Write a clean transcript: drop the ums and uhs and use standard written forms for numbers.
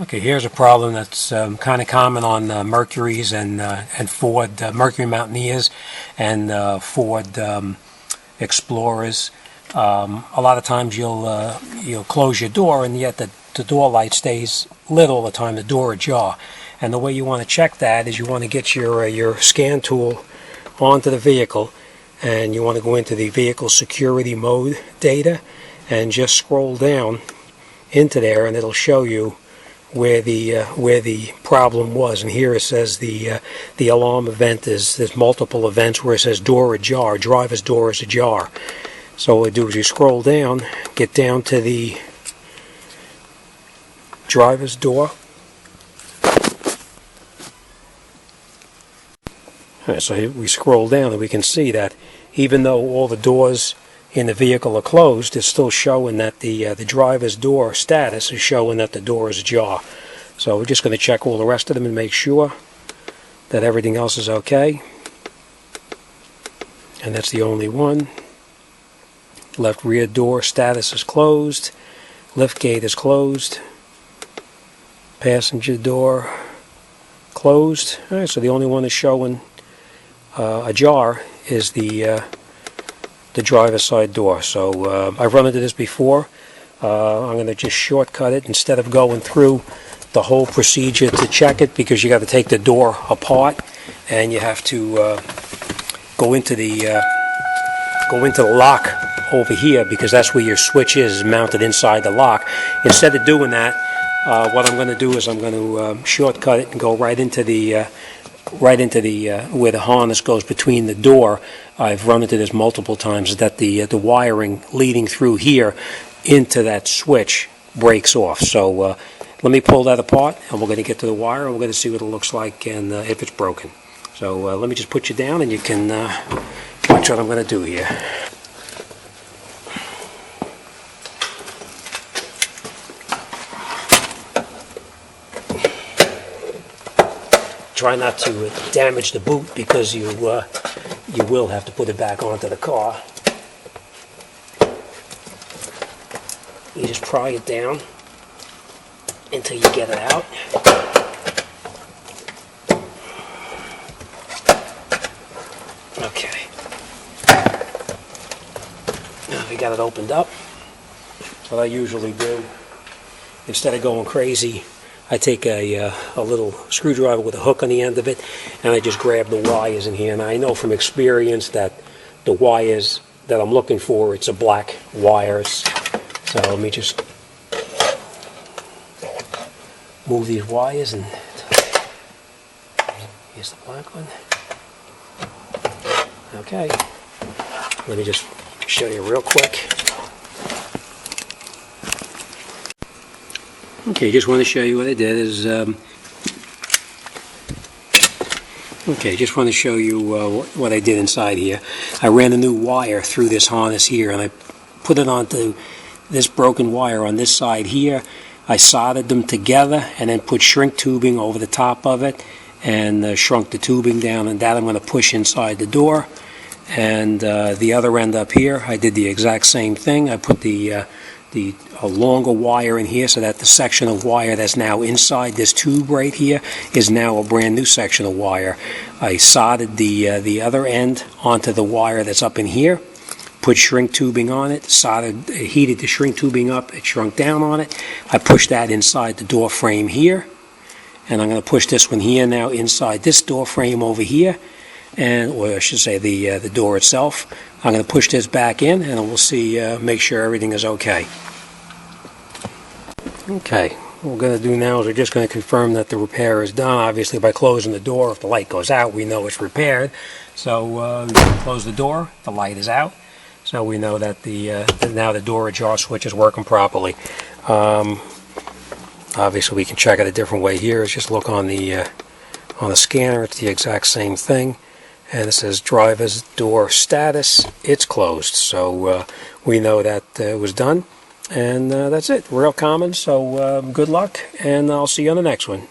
Okay, here's a problem that's kind of common on Mercuries and Ford Mercury Mountaineers and Ford Explorers. A lot of times you'll close your door, and yet the door light stays lit all the time, the door ajar. And the way you want to check that is you want to get your scan tool onto the vehicle, and you want to go into the vehicle security mode data and just scroll down into there, and it'll show you where the problem was. And here it says the alarm event is, there's multiple events where it says door ajar, driver's door is ajar. So what you do is you scroll down, get down to the driver's door. Alright, so we scroll down and we can see that even though all the doors in the vehicle are closed, it's still showing that the driver's door status is showing that the door is ajar. So we're just going to check all the rest of them and make sure that everything else is okay. And that's the only one. Left rear door status is closed. Lift gate is closed. Passenger door closed. Alright, so the only one that's showing ajar is the driver's side door. So I've run into this before. I'm going to just shortcut it instead of going through the whole procedure to check it, because you got to take the door apart and you have to go into the lock over here, because that's where your switch is mounted inside the lock. Instead of doing that, what I'm going to do is I'm going to shortcut it and go right into the where the harness goes between the door. I've run into this multiple times, that the wiring leading through here into that switch breaks off. So let me pull that apart, and we're going to get to the wire, and we're going to see what it looks like and if it's broken. So let me just put you down, and you can watch what I'm going to do here. Try not to damage the boot, because you will have to put it back onto the car. You just pry it down until you get it out. Okay. Now we got it opened up. What I usually do, instead of going crazy, I take a little screwdriver with a hook on the end of it, and I just grab the wires in here. And I know from experience that the wires that I'm looking for, it's a black wires. So let me just move these wires, and here's the black one. Okay, let me just show you real quick. Okay, just want to show you what I did is, just want to show you what I did inside here. I ran a new wire through this harness here, and I put it onto this broken wire on this side here. I soldered them together and then put shrink tubing over the top of it, and shrunk the tubing down, and that I'm going to push inside the door. And the other end up here, I did the exact same thing. I put a longer wire in here, so that the section of wire that's now inside this tube right here is now a brand new section of wire. I soldered the other end onto the wire that's up in here, put shrink tubing on it, heated the shrink tubing up, it shrunk down on it. I pushed that inside the door frame here, and I'm going to push this one here now inside this door frame over here, or I should say the door itself. I'm going to push this back in, and we'll see, make sure everything is okay. Okay, what we're going to do now is we're just going to confirm that the repair is done. Obviously, by closing the door, if the light goes out, we know it's repaired. So close the door, the light is out. So we know that now the door ajar switch is working properly. Obviously, we can check it a different way here. Is just look on the scanner. It's the exact same thing, and it says driver's door status. It's closed. So we know that it was done, and that's it. Real common. So good luck, and I'll see you on the next one.